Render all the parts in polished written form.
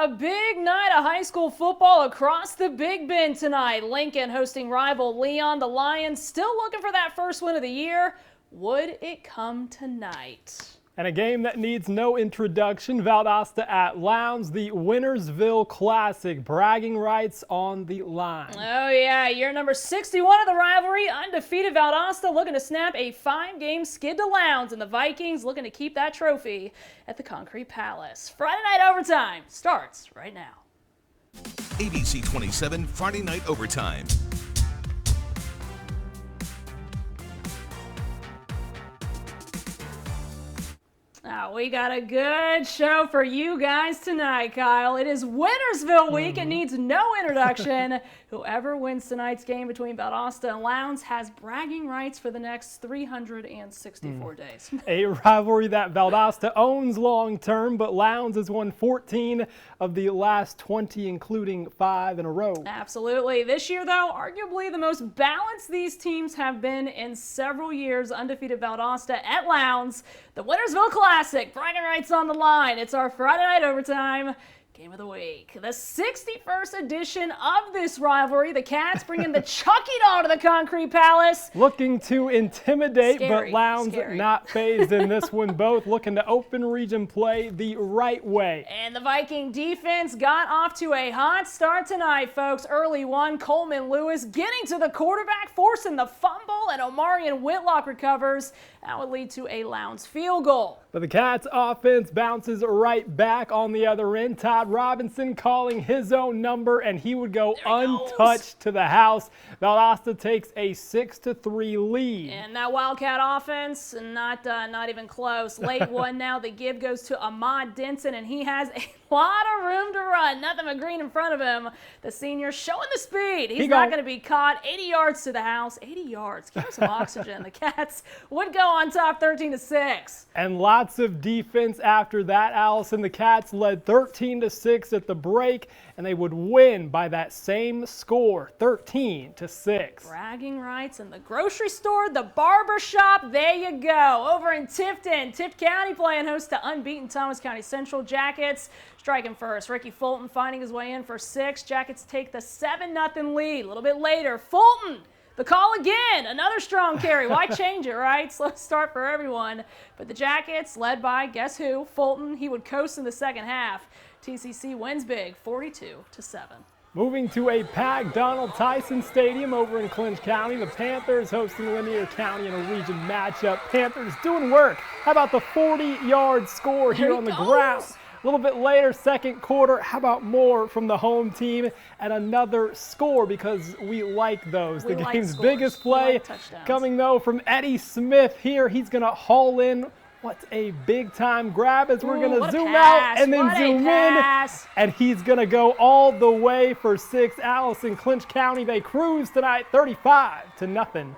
A big night of high school football across the Big Bend tonight. Lincoln hosting rival Leon. The Lions still looking for that first win of the year. Would it come tonight? And a game that needs no introduction, Valdosta at Lowndes, the Wintersville Classic, bragging rights on the line. Oh yeah, year number 61 of the rivalry, undefeated Valdosta looking to snap a 5-game skid to Lowndes, and the Vikings looking to keep that trophy at the Concrete Palace. Friday night overtime starts right now. ABC 27 Friday night overtime. We got a good show for you guys tonight, Kyle. It is Wintersville week. It needs no introduction. Whoever wins tonight's game between Valdosta and Lowndes has bragging rights for the next 364 days. A rivalry that Valdosta owns long term, but Lowndes has won 14 of the last 20, including 5 in a row. Absolutely. This year, though, arguably the most balanced these teams have been in several years. Undefeated Valdosta at Lowndes, the Wintersville Classic, bragging rights on the line. It's our Friday night overtime game of the week. The 61st edition of this rivalry. The Cats bringing the Chucky doll to the Concrete Palace. Looking to intimidate, Scary, but Lowndes not phased in this one. Both looking to open region play the right way. And the Viking defense got off to a hot start tonight, folks. Early one, Coleman Lewis getting to the quarterback, forcing the fumble, and Omarion Whitlock recovers. That would lead to a Lowndes field goal. But the Cats offense bounces right back on the other end. Todd Robinson calling his own number, and he would go untouched to the house. Valdosta takes a 6-3 lead. And that Wildcat offense, not even close. Late one now. The give goes to Ahmad Denson, and he has a lot of room to run. Nothing but green in front of him. The senior showing the speed. He's not going to be caught. 80 yards to the house. 80 yards. Give him some oxygen. The Cats would go on top 13-6. And lots of defense after that, Allison. The Cats led 13-6 at the break, and they would win by that same score, 13-6. Bragging rights in the grocery store, the barber shop. There you go. Over in Tifton, Tift County playing host to unbeaten Thomas County Central. Jackets striking first. Ricky Fulton finding his way in for 6. Jackets take the 7-0 lead. A little bit later, Fulton, the call again. Another strong carry. Why change it, right? Slow start for everyone. But the Jackets, led by, guess who? Fulton. He would coast in the second half. TCC wins big, 42-7. Moving to a packed Donald Tyson Stadium over in Clinch County. The Panthers hosting Lanier County in a region matchup. Panthers doing work. How about the 40-yard score here on the ground? A little bit later, second quarter, how about more from the home team and another score, because we like those. The game's biggest play coming, though, from Eddie Smith here. He's going to haul in. What a big-time grab as we're going to zoom out and then zoom in. And he's going to go all the way for 6. Allison, Clinch County, they cruise tonight 35-0.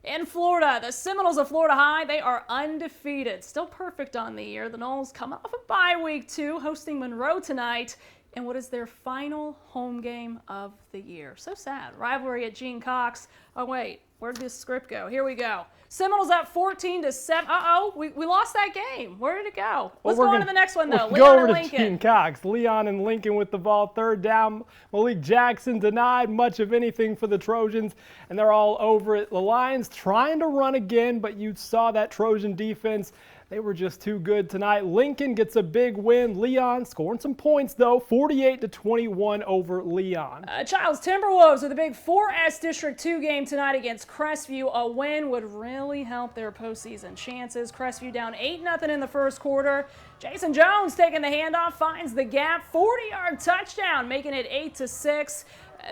In Florida, the Seminoles of Florida High, they are undefeated. Still perfect on the year. The Noles coming off a bye week, too, hosting Monroe tonight in what is their final home game of the year. So sad. Rivalry at Gene Cox. Oh, wait. Where did this script go? Here we go. Seminoles up 14-7. Uh-oh, we lost that game. Where did it go? Let's go on to the next one, though. Leon and Lincoln. Gene Cox. Leon and Lincoln with the ball. Third down. Malik Jackson denied much of anything for the Trojans, and they're all over it. The Lions trying to run again, but you saw that Trojan defense. They were just too good tonight. Lincoln gets a big win. Leon scoring some points, though, 48-21 over Leon. Childs Timberwolves with a big 4S District 2 game tonight against Crestview. A win would really help their postseason chances. Crestview down 8-0 in the first quarter. Jason Jones taking the handoff, finds the gap, 40-yard touchdown, making it 8-6.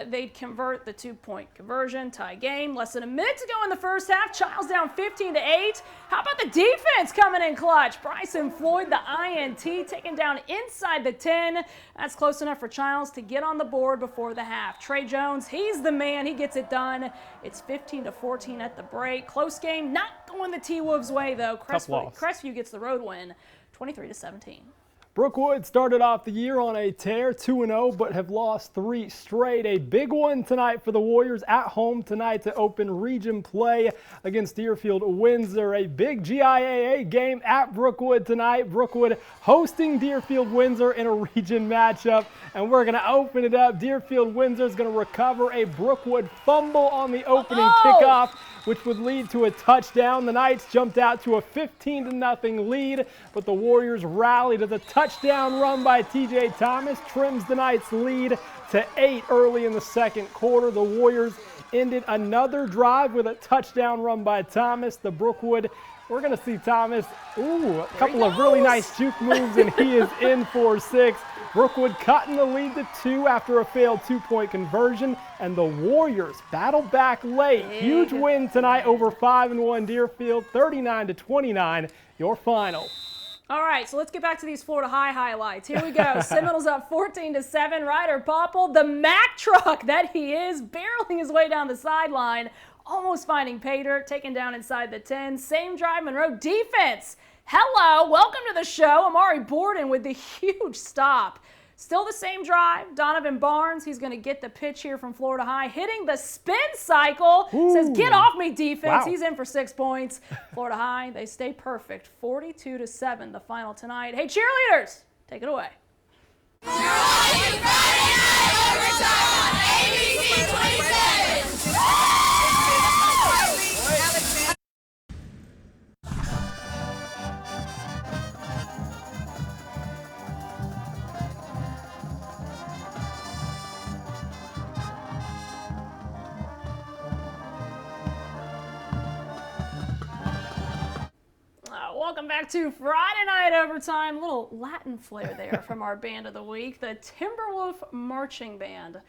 They'd convert the 2-point conversion, tie game. Less than a minute to go in the first half. Childs down 15-8. How about the defense coming in clutch? Bryson Floyd, the INT, taken down inside the 10. That's close enough for Childs to get on the board before the half. Trey Jones, he's the man. He gets it done. It's 15-14 at the break. Close game, not going the T-Wolves' way, though. Crestview gets the road win, 23-17. Brookwood started off the year on a tear, 2-0, but have lost 3 straight. A big one tonight for the Warriors at home tonight to open region play against Deerfield Windsor. A big GIAA game at Brookwood tonight. Brookwood hosting Deerfield Windsor in a region matchup, and we're going to open it up. Deerfield Windsor is going to recover a Brookwood fumble on the opening kickoff, which would lead to a touchdown. The Knights jumped out to a 15-0 lead, but the Warriors rallied as a touchdown run by TJ Thomas trims the Knights' lead to 8 early in the second quarter. The Warriors ended another drive with a touchdown run by Thomas. The Brookwood, we're going to see Thomas, a couple of really nice juke moves, and he is in for 6. Brookwood cutting the lead to 2 after a failed 2-point conversion, and the Warriors battle back late. Huge win tonight over 5-1 Deerfield, 39-29, your final. All right, so let's get back to these Florida High highlights. Here we go. Seminoles up 14-7. Ryder Popple, the Mack truck that he is, barreling his way down the sideline, almost finding Pater, taken down inside the 10. Same drive, Monroe defense. Hello, welcome to the show. Amari Borden with the huge stop. Still the same drive. Donovan Barnes, he's going to get the pitch here from Florida High, hitting the spin cycle. Says, get off me, defense. Wow. He's in for 6 points. Florida High, they stay perfect. 42-7, the final tonight. Hey, cheerleaders, take it away. Cheerleading Friday night overtime on ABC 27's. Welcome back to Friday Night Overtime. Little Latin flair there from our band of the week, the Timberwolf Marching Band.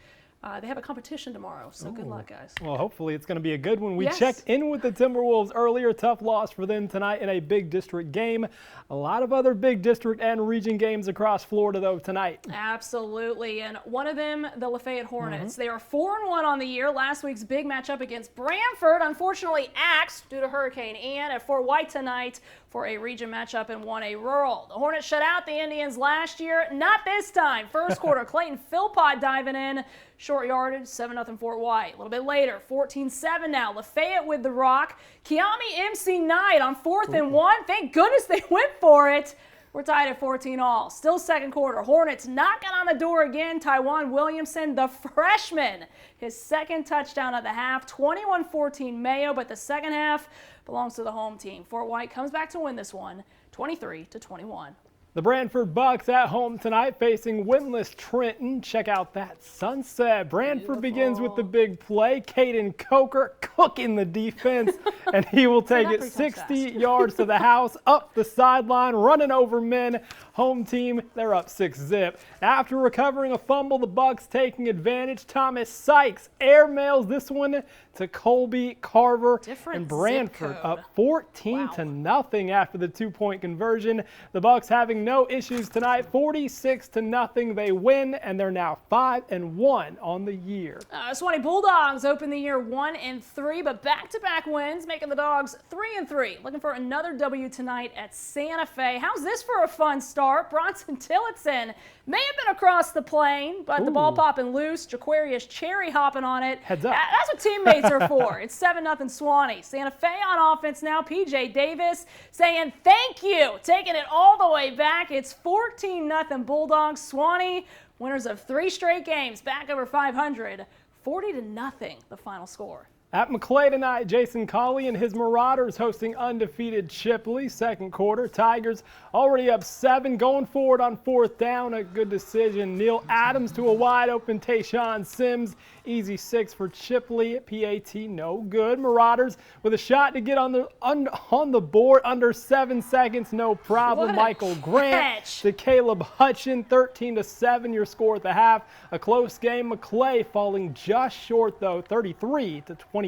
They have a competition tomorrow, so good luck, guys. Well, hopefully it's going to be a good one. We checked in with the Timberwolves earlier. Tough loss for them tonight in a big district game. A lot of other big district and region games across Florida, though, tonight. Absolutely, and one of them, the Lafayette Hornets. They are 4-1 on the year. Last week's big matchup against Branford, unfortunately axed due to Hurricane Ian. At Fort White tonight for a region matchup and 1A rural. The Hornets shut out the Indians last year. Not this time. First quarter, Clayton Philpott diving in. Short yardage, 7-0 Fort White. A little bit later, 14-7 now. Lafayette with the rock. Kiami MC Knight on 4th and 1. Thank goodness they went for it. We're tied at 14-all. Still second quarter. Hornets knocking on the door again. Tywan Williamson, the freshman, his second touchdown of the half. 21-14 Mayo, but the second half belongs to the home team. Fort White comes back to win this one, 23-21. The Branford Bucks at home tonight facing winless Trenton. Check out that sunset. Branford begins with the big play. Caden Coker cooking the defense, and he will take it 60 yards to the house, up the sideline, running over men. Home team, they're up 6-zip. After recovering a fumble, the Bucks taking advantage. Thomas Sykes airmails this one to Colby Carver, and Branford up 14-0 after the 2-point conversion. The Bucks having no issues tonight. 46-0 they win, and they're now 5-1 on the year. Swanee Bulldogs open the year 1-3, but back-to-back wins, making the Dogs 3-3. Looking for another W tonight at Santa Fe. How's this for a fun start? Bronson Tillotson may have been across the plane, but the ball popping loose. Jaquarius Cherry hopping on it. Heads up. That's what teammates are for. It's 7-0 Swanee. Santa Fe on offense now. PJ Davis saying thank you, taking it all the way back. It's 14-0 Bulldogs. Swanee, winners of 3 straight games, back over 500. 40-0 the final score. At McClay tonight, Jason Colley and his Marauders hosting undefeated Chipley. Second quarter, Tigers already up 7, going forward on 4th down. A good decision. Neil Adams to a wide open Tayshawn Sims. Easy 6 for Chipley. PAT no good. Marauders with a shot to get on the board under 7 seconds. No problem. Michael Grant to Caleb Hutchin. 13-7 your score at the half. A close game. McClay falling just short though, 33-28.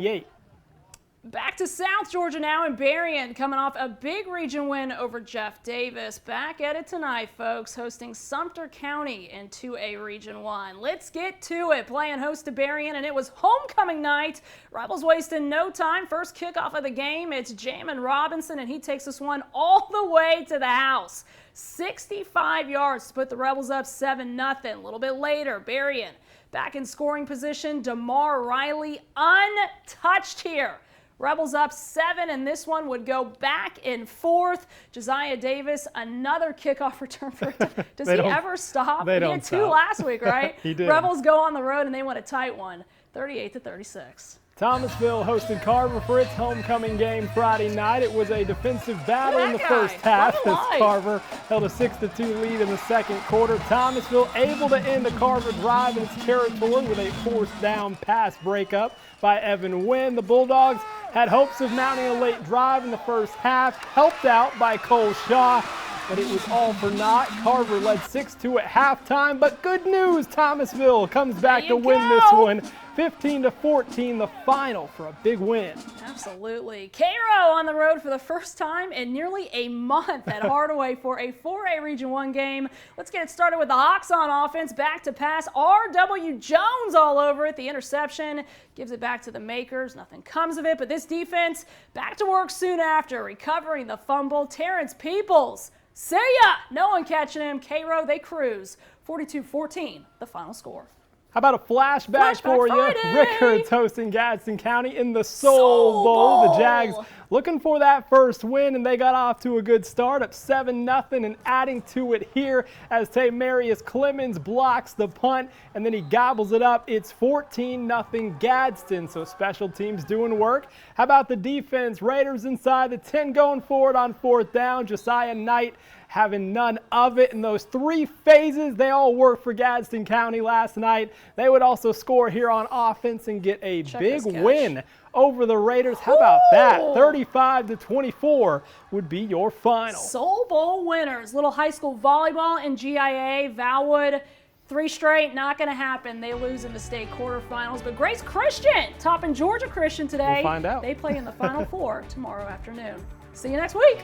Back to South Georgia now, and Berrien coming off a big region win over Jeff Davis. Back at it tonight, folks, hosting Sumter County in 2A Region 1. Let's get to it. Playing host to Berrien, and it was homecoming night. Rebels wasting no time. First kickoff of the game, it's Jamin Robinson, and he takes this one all the way to the house. 65 yards to put the Rebels up 7-0. A little bit later, Berrien back in scoring position. DeMar Riley untouched here. Rebels up 7, and this one would go back and forth. Josiah Davis, another kickoff return for him. Does he ever stop? They He don't had 2 stop. last week, right? He did. Rebels go on the road, and they win a tight one, 38-36. Thomasville hosted Carver for its homecoming game Friday night. It was a defensive battle in the That first guy, half what a as life. Carver held a 6-2 lead in the second quarter. Thomasville able to end the Carver drive in its territory with a fourth down pass breakup by Evan Wynn. The Bulldogs had hopes of mounting a late drive in the first half, helped out by Cole Shaw, but it was all for naught. Carver led 6-2 at halftime, but good news, Thomasville comes back to win this one. 15-14, the final for a big win. Absolutely. Cairo on the road for the first time in nearly a month at Hardaway for a 4A Region 1 game. Let's get it started with the Hawks on offense. Back to pass. R.W. Jones all over it. The interception gives it back to the Makers. Nothing comes of it, but this defense back to work soon after, recovering the fumble. Terrence Peoples, see ya! No one catching him. Cairo, they cruise. 42-14, the final score. How about a flashback for you? Friday. Rickards hosting Gadsden County in the Soul Bowl. The Jags looking for that first win, and they got off to a good start, up 7-0, and adding to it here as Tamarius Clemens blocks the punt, and then he gobbles it up. It's 14-0 Gadsden, so special teams doing work. How about the defense? Raiders inside the 10 going forward on fourth down. Josiah Knight having none of it. In those 3 phases, they all worked for Gadsden County last night. They would also score here on offense and get a big win over the Raiders. How about that? 35-24 would be your final. Soul Bowl winners. Little high school volleyball and GIA. Valwood, 3 straight, not going to happen. They lose in the state quarterfinals. But Grace Christian topping Georgia Christian today. We'll find out. They play in the Final Four tomorrow afternoon. See you next week.